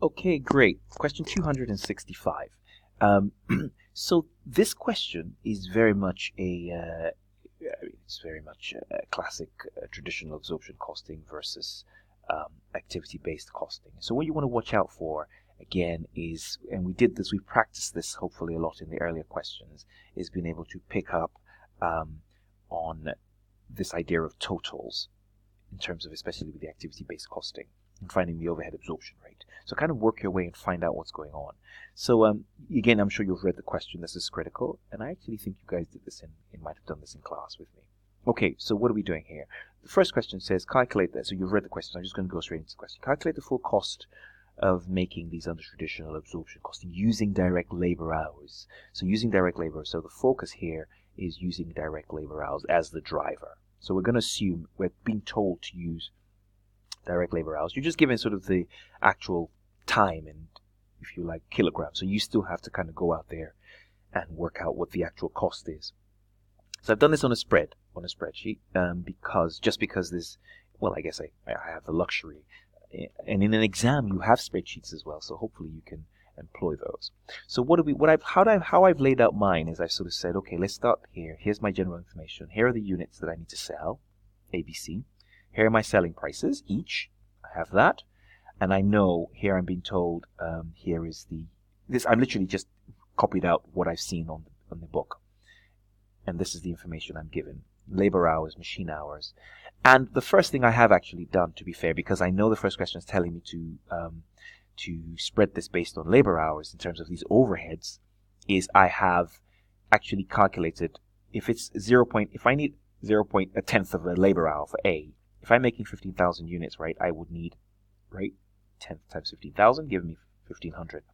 Okay, great. Question 265. Um, so this question is very much it's very much a classic traditional absorption costing versus activity-based costing. So what you want to watch out for again is, and we practiced this hopefully a lot in the earlier questions, is being able to pick up on this idea of totals in terms of especially with the activity-based costing and finding the overhead absorption rate. So kind of work your way and find out what's going on. So again, I'm sure you've read the question. This is critical, and I actually think you guys did this might have done this in class with me. Okay, so what are we doing here? The first question says calculate that. So you've read the question. I'm just going to go straight into the question. Calculate the full cost of making these under traditional absorption costing using direct labor hours. So using direct labor. So the focus here is using direct labor hours as the driver. So we're going to assume we're being told to use direct labor hours. You're just given sort of the actual time and, if you like, kilograms. So you still have to kind of go out there and work out what the actual cost is. So I've done this on a spreadsheet, because there's, well, I guess I have the luxury. And in an exam, you have spreadsheets as well. So hopefully you can employ those. So how I've laid out mine is I've sort of said, okay, let's start here. Here's my general information. Here are the units that I need to sell, ABC. Here are my selling prices, each. I have that. And I know here I'm being told, here is I'm literally just copied out what I've seen on the book. And this is the information I'm given. Labor hours, machine hours. And the first thing I have actually done, to be fair, because I know the first question is telling me to spread this based on labor hours in terms of these overheads, is I have actually calculated if it's if I need a tenth of a labor hour for A, if I'm making 15,000 units, right, I would need, right, 10 times 15,000, giving me 1,500.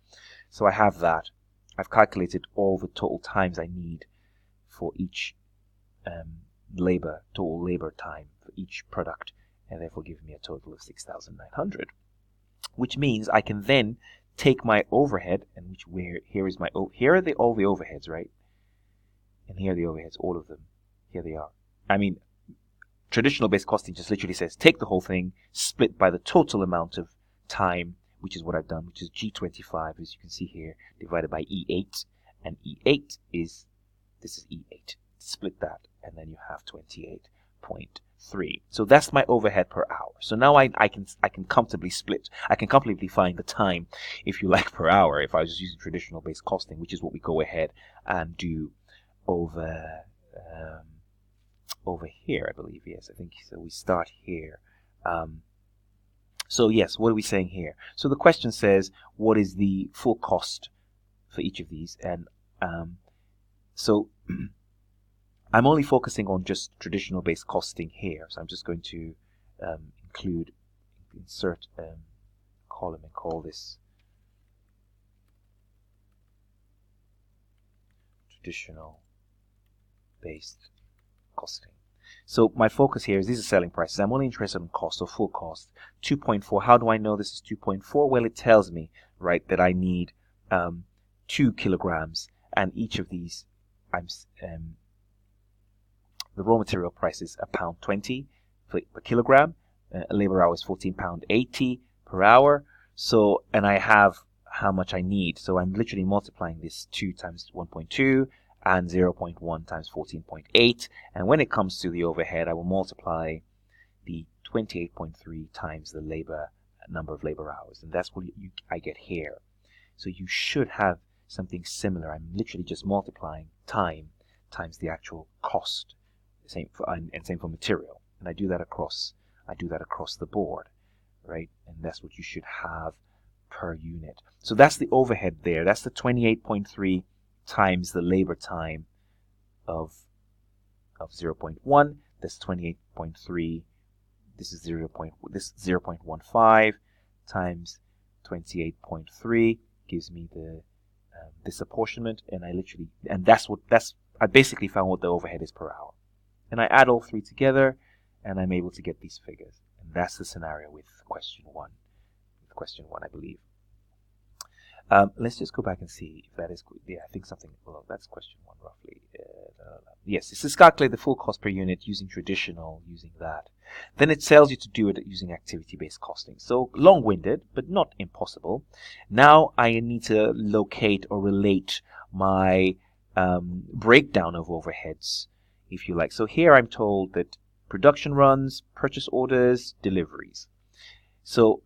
So I have that. I've calculated all the total times I need for each total labor time for each product, and therefore give me a total of 6,900. Which means I can then take my overhead, and here are all the overheads, right? And here are the overheads, all of them. Here they are. I mean, traditional based costing just literally says take the whole thing, split by the total amount of time, which is what I've done, which is G25, as you can see here, divided by E8, and E8 is, this is E8. Split that, and then you have 28.3. So that's my overhead per hour. So now I can comfortably split. I can comfortably find the time, if you like, per hour if I was just using traditional based costing, which is what we go ahead and do over here, I believe. Yes, I think so. We start here. So yes, what are we saying here? So the question says, what is the full cost for each of these? And so I'm only focusing on just traditional based costing here. So I'm just going to insert column and call this traditional based costing. So my focus here is these are selling prices. I'm only interested in cost, or full cost. 2.4. How do I know this is 2.4? Well, it tells me, right, that I need 2 kilograms, and each of these, the raw material price is £1.20 per kilogram. Labor hour is £14.80 per hour. So, and I have how much I need. So I'm literally multiplying this 2 times 1.2. and 0.1 times 14.8, and when it comes to the overhead, I will multiply the 28.3 times the number of labor hours, and that's what I get here. So you should have something similar. I'm literally just multiplying time times the actual cost, same for material, and I do that across the board, right? And that's what you should have per unit. So that's the overhead there. That's the 28.3 times the labor time of 0.1. That's 28.3. This is 0.15 times 28.3 gives me the this apportionment, and I basically found what the overhead is per hour, and I add all three together, and I'm able to get these figures. And that's the scenario with question one. I believe. Let's just go back and see if that is, yeah, I think something, well, that's question one roughly. Yes, this is calculate the full cost per unit using traditional, using that. Then it tells you to do it using activity-based costing. So long-winded, but not impossible. Now I need to locate or relate my breakdown of overheads, if you like. So here I'm told that production runs, purchase orders, deliveries. So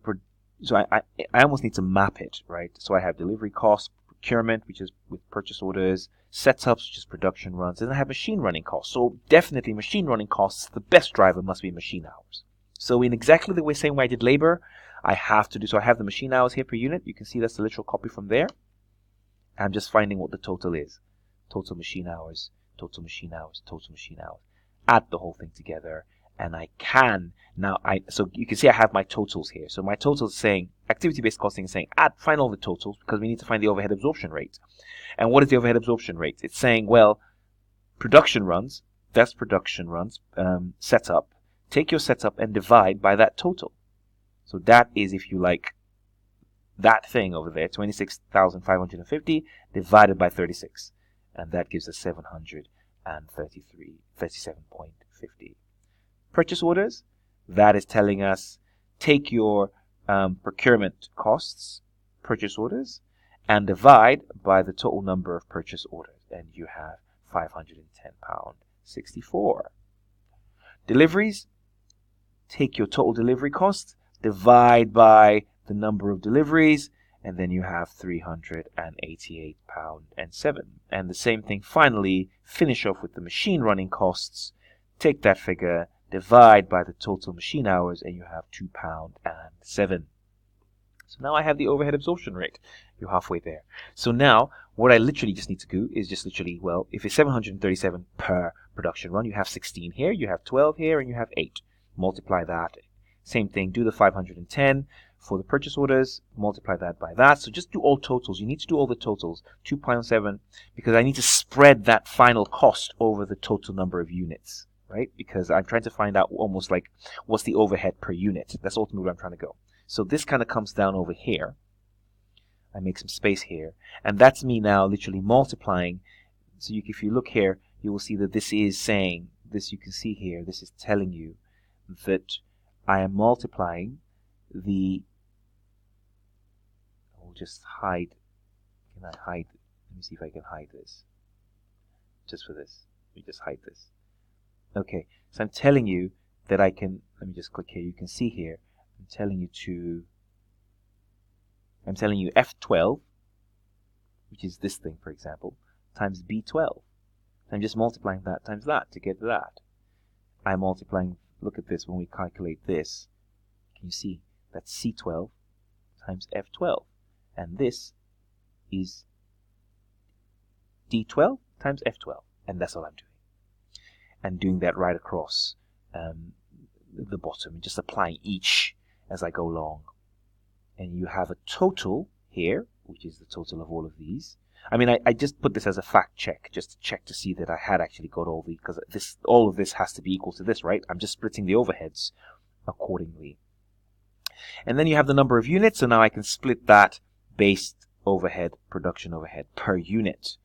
I almost need to map it, right? So I have delivery costs, procurement, which is with purchase orders, setups, which is production runs, and I have machine running costs. So definitely machine running costs, the best driver must be machine hours. So in exactly the same way I did labor, I have to do, so I have the machine hours here per unit. You can see that's the literal copy from there. I'm just finding what the total is. Total machine hours, total machine hours, total machine hours. Add the whole thing together. And I can now, so you can see I have my totals here. So my totals saying, activity-based costing is saying, find all the totals because we need to find the overhead absorption rate. And what is the overhead absorption rate? It's saying, well, production runs, that's production runs, setup. Take your setup and divide by that total. So that is, if you like, that thing over there, 26,550 divided by 36. And that gives us 737.50. Purchase orders, that is telling us take your procurement costs, purchase orders, and divide by the total number of purchase orders, and you have £510.64. Deliveries, take your total delivery cost, divide by the number of deliveries, and then you have £388.07. And the same thing finally, finish off with the machine running costs, take that figure, divide by the total machine hours, and you have £2.07. So now I have the overhead absorption rate. You're halfway there. So now what I literally just need to do is just literally, well, if it's 737 per production run, you have 16 here, you have 12 here, and you have 8. Multiply that. Same thing, do the 510 for the purchase orders, multiply that by that. So just do all totals. You need to do all the totals, 2.7, because I need to spread that final cost over the total number of units. Right? Because I'm trying to find out almost like what's the overhead per unit. That's ultimately where I'm trying to go. So this kind of comes down over here. I make some space here. And that's me now literally multiplying. So if you look here, you will see that this is saying, this you can see here, this is telling you that I am multiplying the, I'll just hide, can I hide, let me see if I can hide this. Just for this, let me just hide this. Okay, so I'm telling you that I can, let me just click here, you can see here, I'm telling you F12, which is this thing, for example, times B12. I'm just multiplying that times that to get that. I'm multiplying, look at this, when we calculate this, can you see that's C12 times F12, and this is D12 times F12, and that's all I'm doing. And doing that right across the bottom, and just applying each as I go along. And you have a total here, which is the total of all of these. I mean, I just put this as a fact check, just to check to see that I had actually got all these, because all of this has to be equal to this, right? I'm just splitting the overheads accordingly. And then you have the number of units, so now I can split that based overhead, production overhead per unit.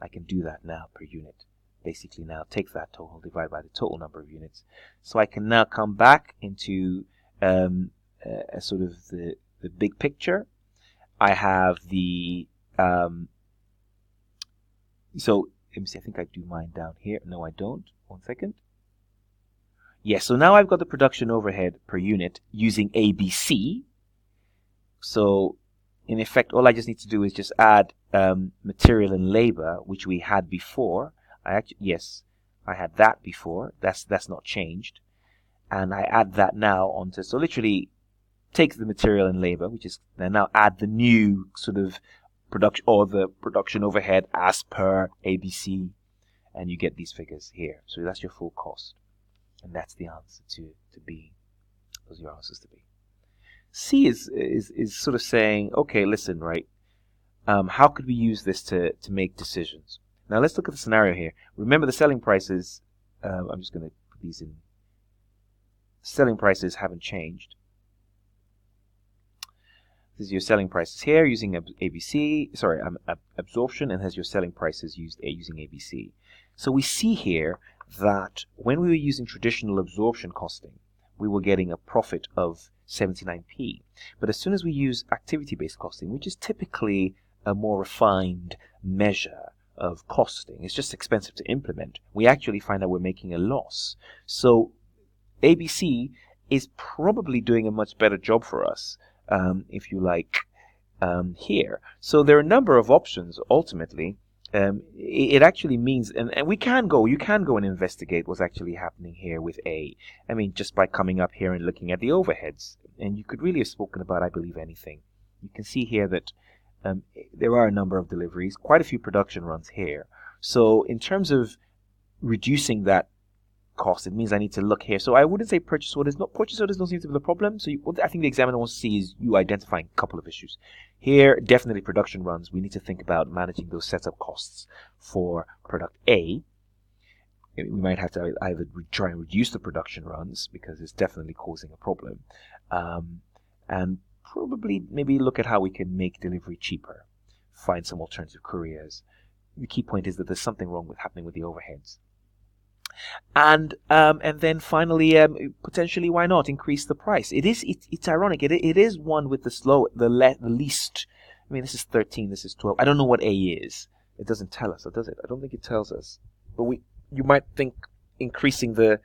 I can do that now per unit. Basically now take that total, divide by the total number of units. So I can now come back into a sort of the big picture. I have the, so let me see, I think I do mine down here. No, I don't. 1 second. Yes, so now I've got the production overhead per unit using ABC. So in effect, all I just need to do is just add material and labor, which we had before. Yes, I had that before. That's not changed, and I add that now onto. So literally, take the material and labor, which is, and now add the new sort of production or the production overhead as per ABC, and you get these figures here. So that's your full cost, and that's the answer to B. Those are your answers to B. C is sort of saying, okay, listen, right? How could we use this to make decisions? Now let's look at the scenario here. Remember the selling prices, I'm just going to put these in. Selling prices haven't changed. This is your selling prices here using ABC, sorry, absorption, and has your selling prices using ABC. So we see here that when we were using traditional absorption costing, we were getting a profit of 79p. But as soon as we use activity-based costing, which is typically a more refined measure of costing, it's just expensive to implement, we actually find that we're making a loss. So ABC is probably doing a much better job for us, if you like, here. So there are a number of options ultimately. It actually means, and you can go and investigate what's actually happening here with A. I mean, just by coming up here and looking at the overheads. And you could really have spoken about, I believe, anything. You can see here that there are a number of deliveries, quite a few production runs here. So in terms of reducing that cost, it means I need to look here. So I wouldn't say purchase orders. Purchase orders don't seem to be the problem. So what I think the examiner wants to see is you identifying a couple of issues. Here, definitely production runs. We need to think about managing those setup costs for product A. We might have to either try and reduce the production runs because it's definitely causing a problem. And probably maybe look at how we can make delivery cheaper. Find some alternative couriers. The key point is that there's something wrong happening with the overheads. And then finally, potentially, why not increase the price? It's ironic. It is one with the least. I mean, this is 13. This is 12. I don't know what A is. It doesn't tell us, or does it? I don't think it tells us. But you might think increasing the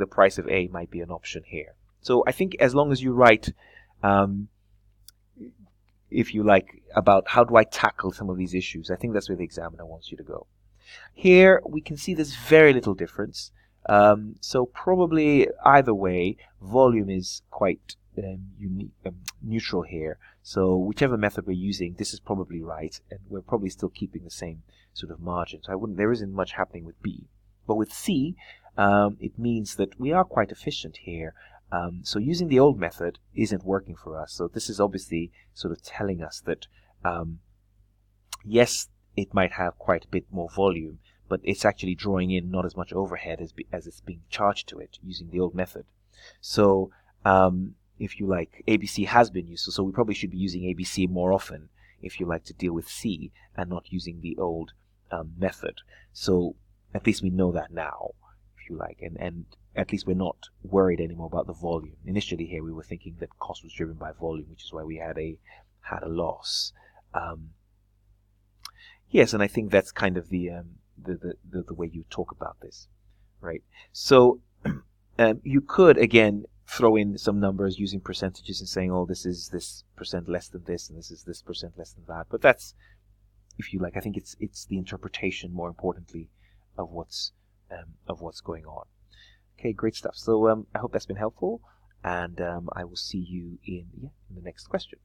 price of A might be an option here. So I think as long as you write, if you like, about how do I tackle some of these issues, I think that's where the examiner wants you to go. Here we can see there's very little difference. So probably either way, volume is quite unique, neutral here. So whichever method we're using, this is probably right, and we're probably still keeping the same sort of margin. So there isn't much happening with B. But with C, it means that we are quite efficient here. So using the old method isn't working for us. So this is obviously sort of telling us that yes, it might have quite a bit more volume, but it's actually drawing in not as much overhead as it's being charged to it using the old method. So if you like, ABC has been useful, so we probably should be using ABC more often if you like to deal with C and not using the old method. So at least we know that now, if you like, and at least we're not worried anymore about the volume. Initially here we were thinking that cost was driven by volume, which is why we had a loss. Yes, and I think that's kind of the way you talk about this, right? So you could again throw in some numbers using percentages and saying, oh, this is this percent less than this, and this is this percent less than that. But that's, if you like, I think it's the interpretation more importantly of what's going on. Okay, great stuff. So I hope that's been helpful, and I will see you in the next question.